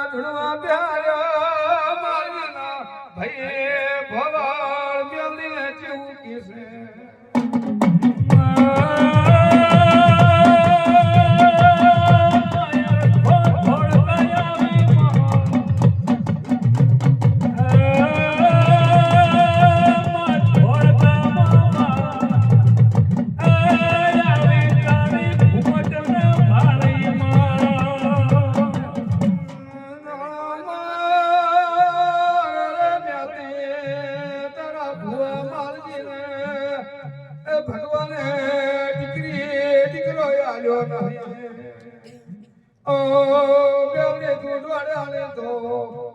ધૂણવા પ્યારા મારના ભયે ભવાળ મેલીને જેવું કીસે ભગવાને દીકરી દીકરો આલ્યો નહીં ઓ બેવડે તું દોડાને તો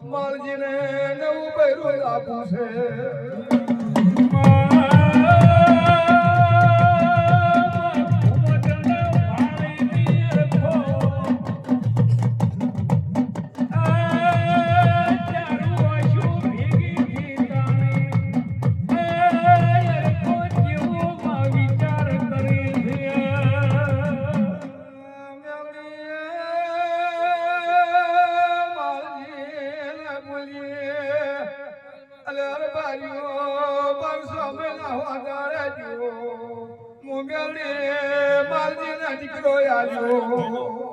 માલજીને નવું બૈરું આપું છે દીકરો આવ્યો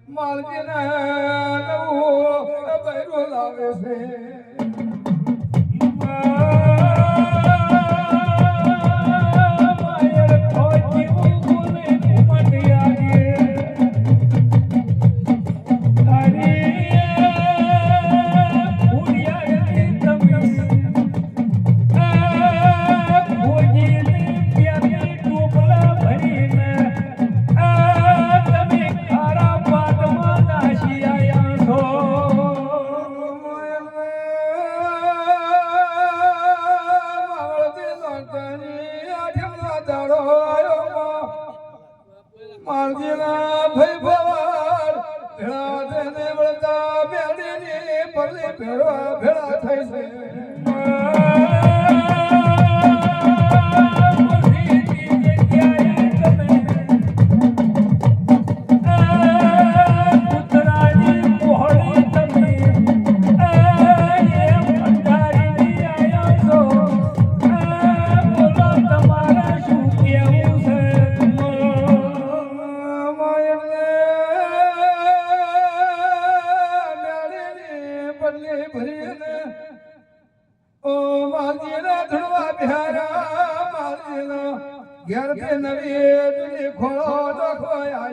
માલજીને નવું બૈરું લાવે છે માલજીના ભઈ ભવાળ ભેળા તેને વળતા બેડીની પરલી ભેળા થઈ છે ઘેર કે નવી ખોળો દખવાય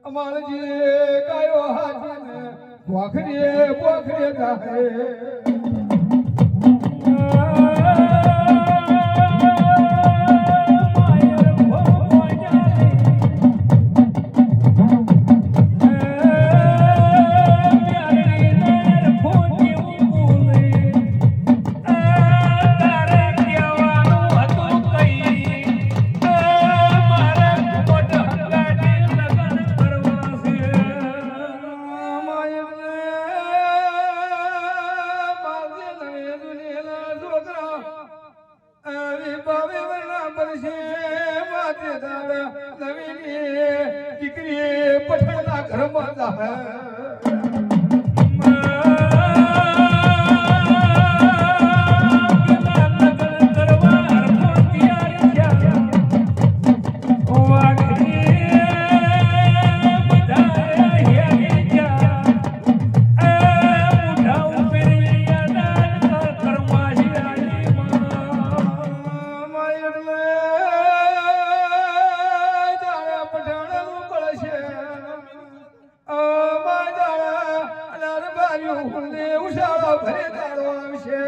માલજી કાયો હાજીને પોખરીએ પોખરીએ ગાહે પાછા ઘરમાં જાહે ઉશાળો ભરે દાડો આવશે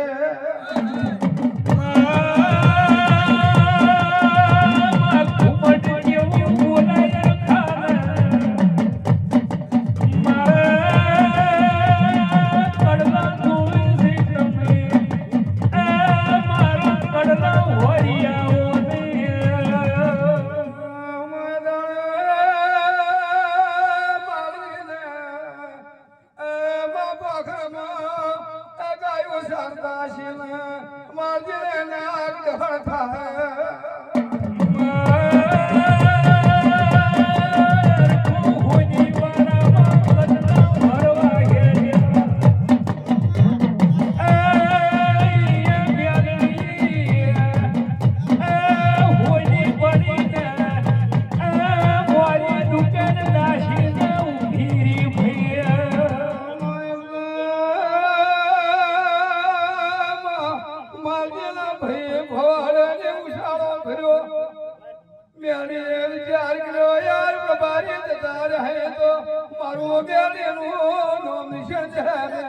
મારું બેલીનું નામ નિશાન છે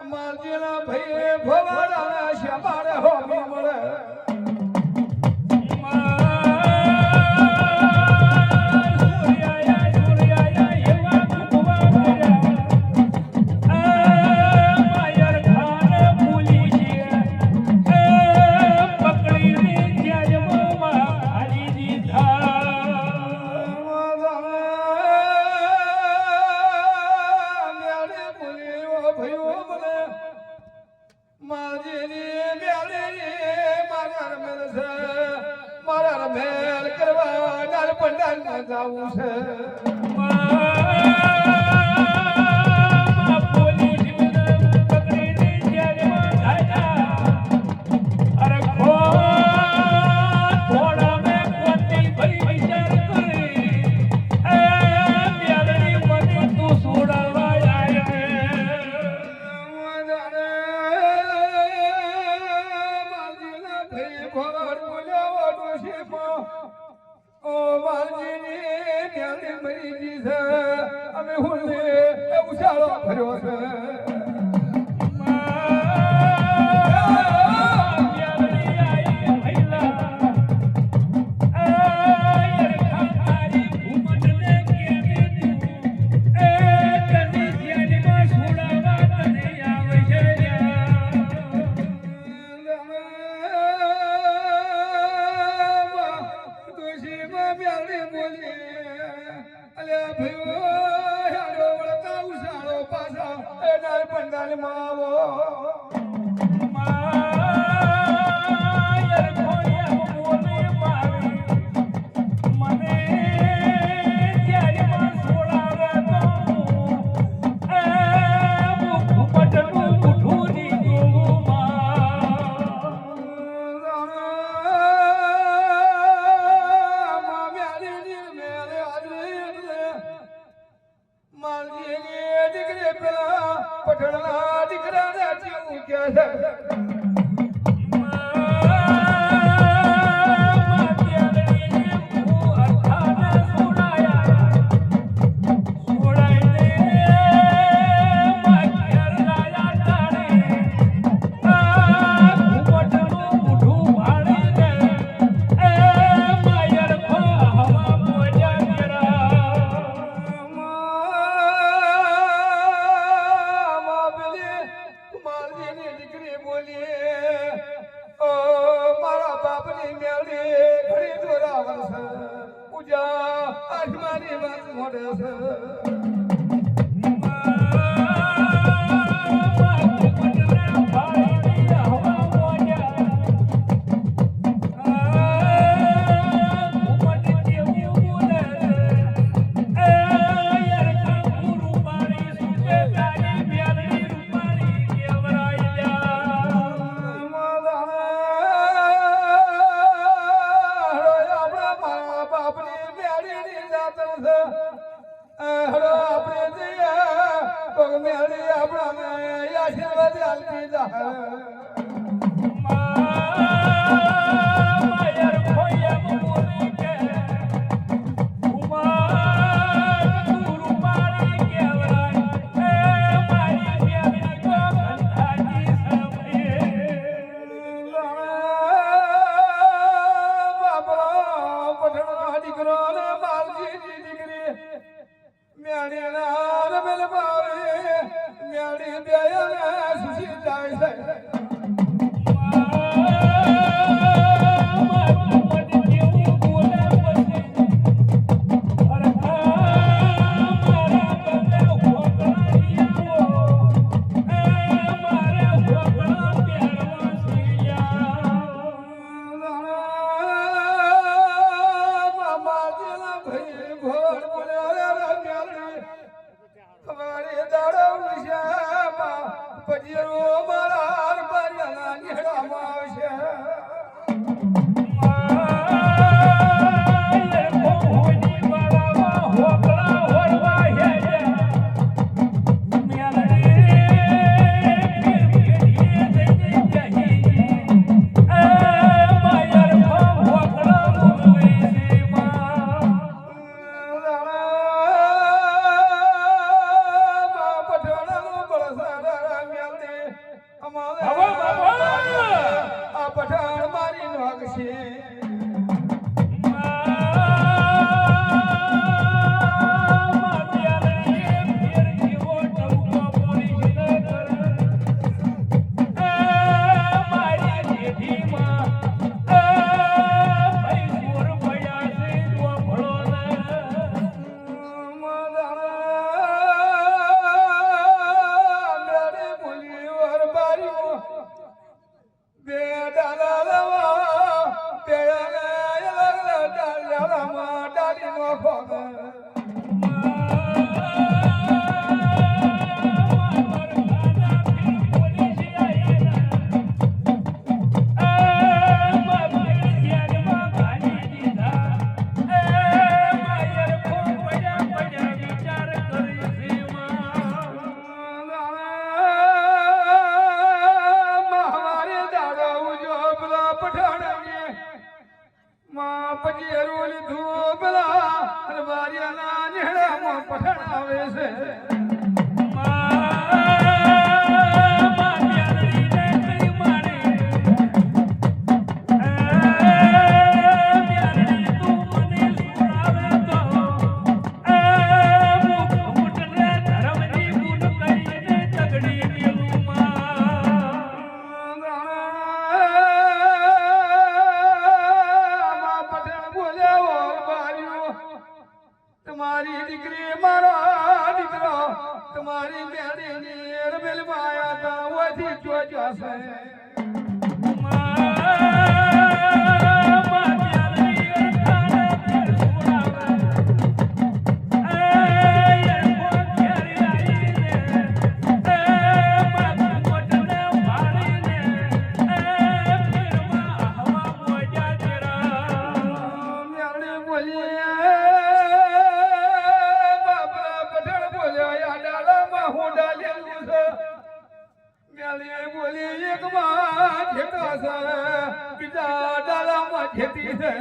માલજીના ભાઈ ભવાડાના શ્યામારે હોમી મળે જાવું છે અમે હુલે ઉછાળો ભર્યો છે પઠણના દીકરા પાછ મારી વાત મોડે છે તમારી દીકરી મારા દીકરો તમારી બેડીની રમેલ માયા તા ઓથી જોજો છે બીજા ડાલામાં ખેતી છે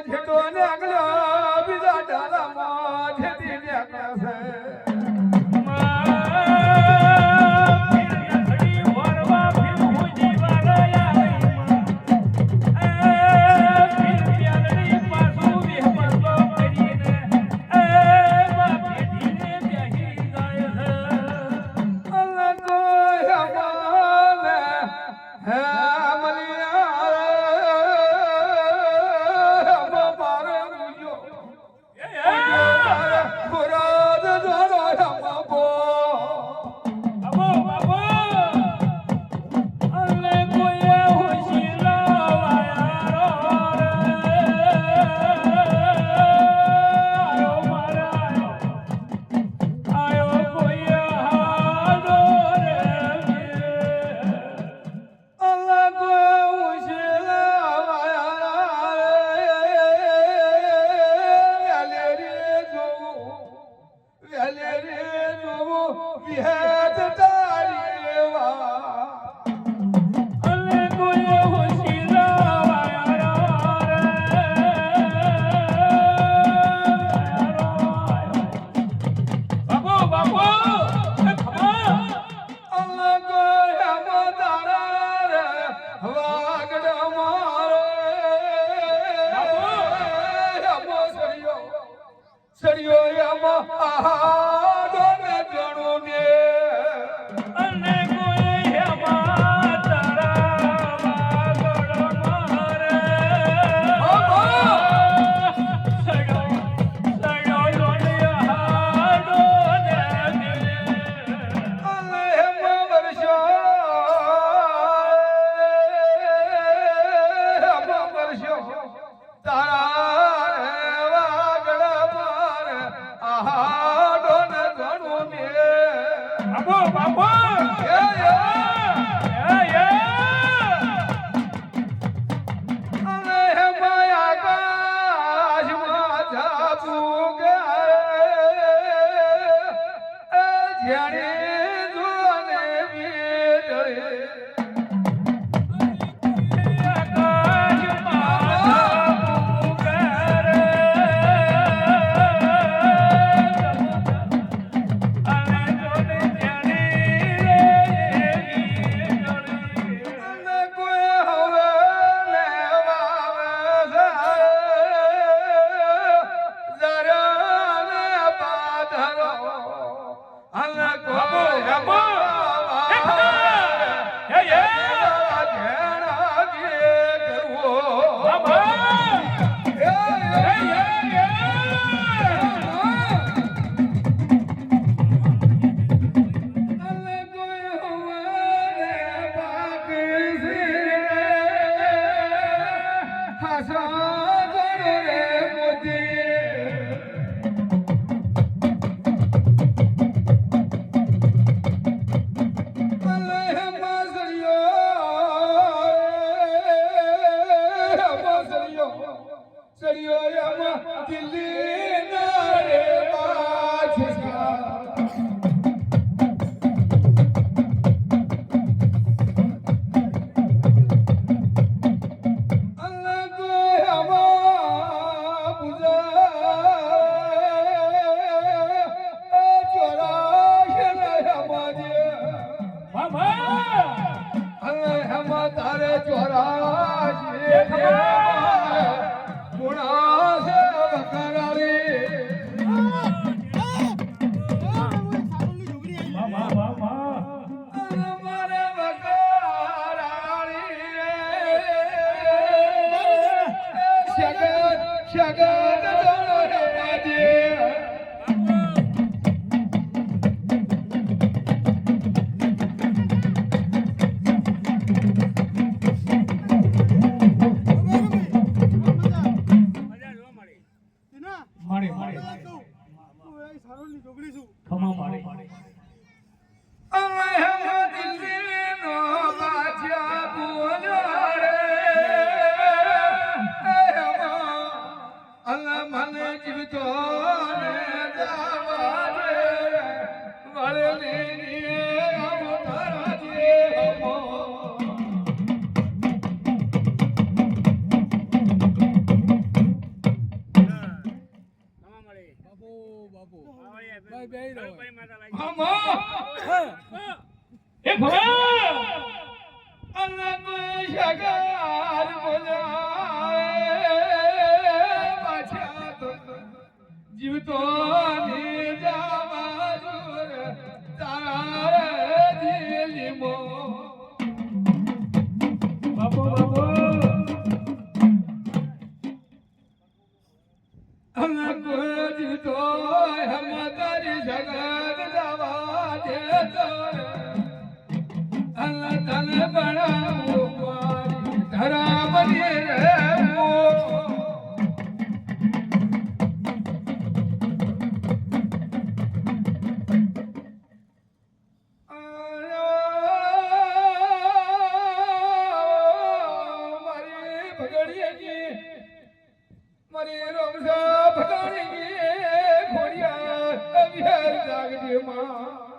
જેટો ને આગળ બીજા ડાલામાં ખેતી ને સળિયો એમાં આહાડો ને જણો ને અને કોઈ એમાં તારા વાગડ મારે સડો લોલિયાડો ને અને એમાં વર્ષો તારા રે વાગડ મારે આહાડો ને જણો ને બાપો બાપો અને એમાં આકાશમાં જાપુ ગયા જાણે જોને વીજળી અને કોઈ હવે લેવા આવે છે જરાને પાથરો અને કોઈ ઘેણા ઘે કરવો અને કોઈ હવે બાકી છે હસા કરો રે મોતી દિલ્હી ના રે બાદશાહ અલ્લાહ કો હવા બુઝા ચોરા હમાજે હમા તારે ચોરા ગુણા છે વકરાલી મારે વકરાલી શગત જણો રમાજે ખમા મારે અમે હમ દિલ્હીનો બાદશાહ બોલ્યો રે અલ્લાહ મને જીવતો ને જાવા દે વળેલી અવતારા દે હમો એ ભવા અલ્લાહ કોઈ શગાર બોલાય બાદશાહ તો જીવતો ને જાવા દૂર તારા દિલમો બાપો બાપો અલ્લાહ કોઈ જીવતો હમ તારી જગત જાવા દેતો અલ્લાહ તને બનાવું મારી ધરામની રે મો મારી ભગડીએ મારી રોમસા ભગડીએ ખોડિયા અવિહાર જાગજે માં